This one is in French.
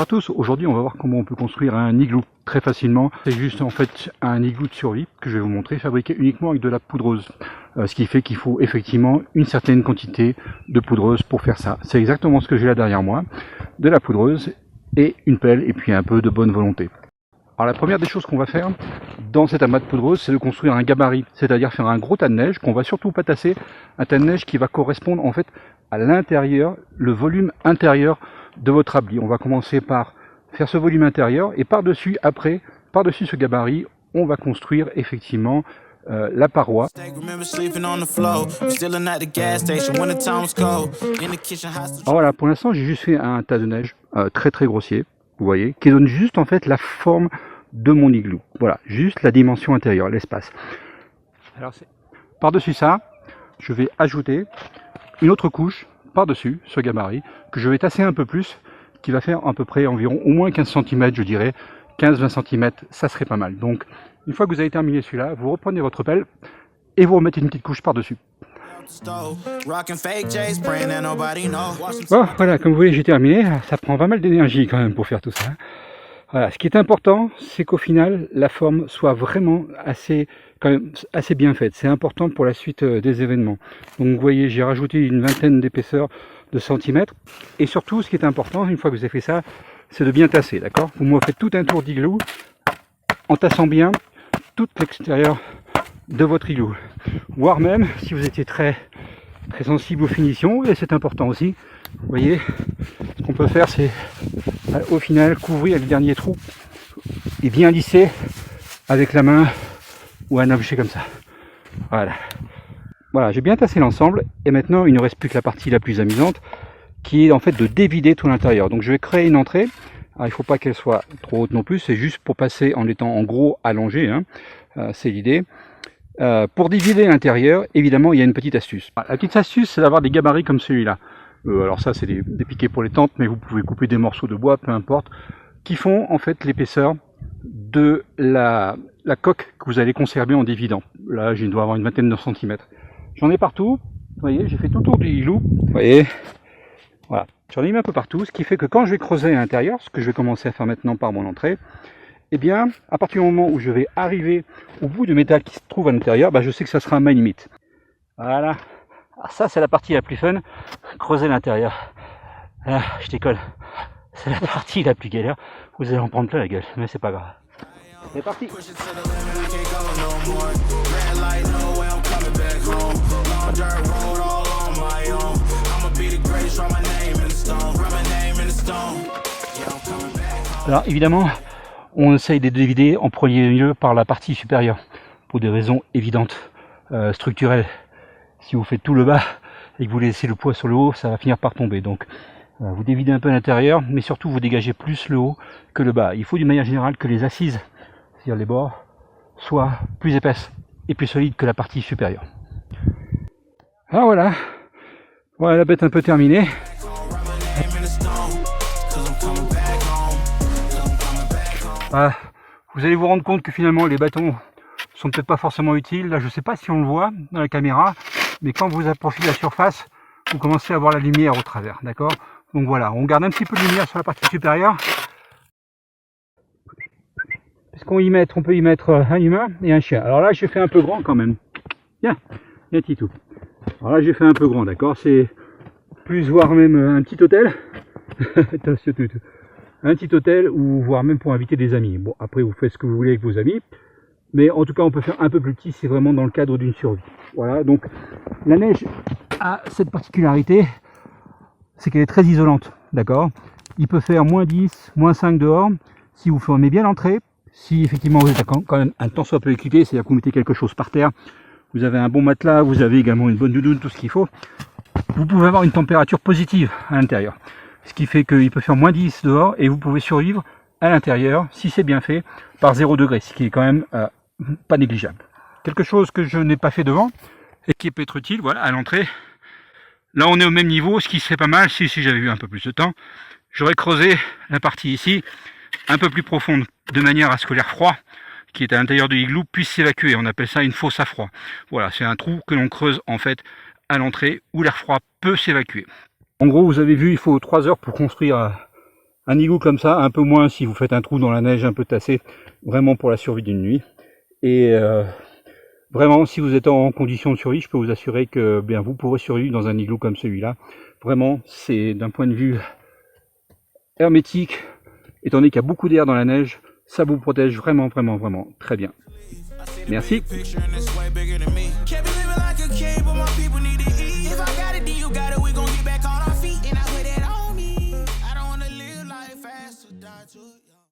tous, aujourd'hui on va voir comment on peut construire un igloo très facilement. C'est juste en fait un igloo de survie que je vais vous montrer, fabriqué uniquement avec de la poudreuse. Ce qui fait qu'il faut effectivement une certaine quantité de poudreuse pour faire ça. C'est exactement ce que j'ai là derrière moi, de la poudreuse et une pelle et puis un peu de bonne volonté. Alors la première des choses qu'on va faire dans cet amas de poudreuse, c'est de construire un gabarit, c'est-à-dire faire un gros tas de neige qu'on va surtout pas tasser, un tas de neige qui va correspondre en fait à l'intérieur, le volume intérieur de votre abri. On va commencer par faire ce volume intérieur et par-dessus, après, par-dessus ce gabarit, on va construire effectivement la paroi. Alors voilà, pour l'instant j'ai juste fait un tas de neige très très grossier, vous voyez, qui donne juste en fait la forme de mon igloo. Voilà, juste la dimension intérieure, l'espace. Alors par-dessus ça, je vais ajouter une autre couche par-dessus ce gabarit que je vais tasser un peu plus, qui va faire à peu près environ au moins 15 cm, je dirais 15-20 cm, ça serait pas mal. Donc une fois que vous avez terminé celui-là, vous reprenez votre pelle et vous remettez une petite couche par-dessus. Bon, voilà, comme vous voyez, j'ai terminé. Ça prend pas mal d'énergie quand même pour faire tout ça. Voilà, ce qui est important, c'est qu'au final, la forme soit vraiment assez bien faite. C'est important pour la suite des événements. Donc vous voyez, j'ai rajouté une vingtaine d'épaisseurs de centimètres. Et surtout, ce qui est important, une fois que vous avez fait ça, c'est de bien tasser, d'accord? Vous me faites tout un tour d'igloo en tassant bien tout l'extérieur de votre igloo. Voire même, si vous étiez très sensible aux finitions, et c'est important aussi, vous voyez, ce qu'on peut faire, c'est au final couvrir le dernier trou et bien lisser avec la main ou un objet comme ça. Voilà. Voilà, j'ai bien tassé l'ensemble et maintenant il ne reste plus que la partie la plus amusante qui est en fait de dévider tout l'intérieur. Donc je vais créer une entrée. Alors, il ne faut pas qu'elle soit trop haute non plus, c'est juste pour passer en étant en gros allongé, hein. C'est l'idée. Pour diviser l'intérieur, évidemment, il y a une petite astuce. La petite astuce, c'est d'avoir des gabarits comme celui-là. Alors ça, c'est des piquets pour les tentes, mais vous pouvez couper des morceaux de bois, peu importe, qui font en fait l'épaisseur de la coque que vous allez conserver en dividant. Là, je dois avoir une vingtaine de centimètres. J'en ai partout. Vous voyez, j'ai fait tout autour du igloo. Vous voyez, voilà. J'en ai mis un peu partout, ce qui fait que quand je vais creuser à l'intérieur, ce que je vais commencer à faire maintenant par mon entrée, eh bien, à partir du moment où je vais arriver au bout de métal qui se trouve à l'intérieur, je sais que ça sera ma limite. Voilà. Alors ça, c'est la partie la plus fun, creuser l'intérieur. Je décolle. C'est la partie la plus galère. Vous allez en prendre plein la gueule, mais c'est pas grave. C'est parti. Alors évidemment, on essaye de divider en premier lieu par la partie supérieure, pour des raisons évidentes, structurelles. Si vous faites tout le bas et que vous laissez le poids sur le haut, ça va finir par tomber. Donc vous dévidez un peu l'intérieur, mais surtout vous dégagez plus le haut que le bas. Il faut d'une manière générale que les assises, c'est-à-dire les bords, soient plus épaisses et plus solides que la partie supérieure. Alors voilà, voilà la bête un peu terminée. Vous allez vous rendre compte que finalement les bâtons sont peut-être pas forcément utiles. Là, je ne sais pas si on le voit dans la caméra, mais quand vous approchez la surface, vous commencez à voir la lumière au travers, d'accord? Donc voilà, on garde un petit peu de lumière sur la partie supérieure. Puisqu'on peut y mettre un humain et un chien. Alors là, j'ai fait un peu grand quand même. Viens Titou. Alors là, j'ai fait un peu grand, d'accord? C'est plus, voire même un petit hôtel. Attention, Titou. Un petit hôtel ou voire même pour inviter des amis. Bon, après vous faites ce que vous voulez avec vos amis, mais en tout cas on peut faire un peu plus petit, c'est vraiment dans le cadre d'une survie. Voilà, donc la neige a cette particularité, c'est qu'elle est très isolante, d'accord? Il peut faire moins 10, moins 5 dehors, si vous fermez bien l'entrée, si effectivement vous êtes quand même un temps soit peu équipé, c'est-à-dire que vous mettez quelque chose par terre, vous avez un bon matelas, vous avez également une bonne doudoune, tout ce qu'il faut, vous pouvez avoir une température positive à l'intérieur. Ce qui fait qu'il peut faire moins 10 dehors et vous pouvez survivre à l'intérieur, si c'est bien fait, par 0 degré, ce qui est quand même pas négligeable. Quelque chose que je n'ai pas fait devant et qui peut être utile, voilà, à l'entrée. Là on est au même niveau, ce qui serait pas mal si j'avais eu un peu plus de temps. J'aurais creusé la partie ici un peu plus profonde, de manière à ce que l'air froid qui est à l'intérieur de l'igloo puisse s'évacuer. On appelle ça une fosse à froid. Voilà, c'est un trou que l'on creuse en fait à l'entrée où l'air froid peut s'évacuer. En gros, vous avez vu, il faut 3 heures pour construire Un igloo comme ça, un peu moins si vous faites un trou dans la neige un peu tassé, vraiment pour la survie d'une nuit. Et vraiment, si vous êtes en condition de survie, je peux vous assurer que bien vous pourrez survivre dans un igloo comme celui-là. Vraiment, c'est d'un point de vue hermétique, étant donné qu'il y a beaucoup d'air dans la neige, ça vous protège vraiment, vraiment, vraiment très bien. Merci.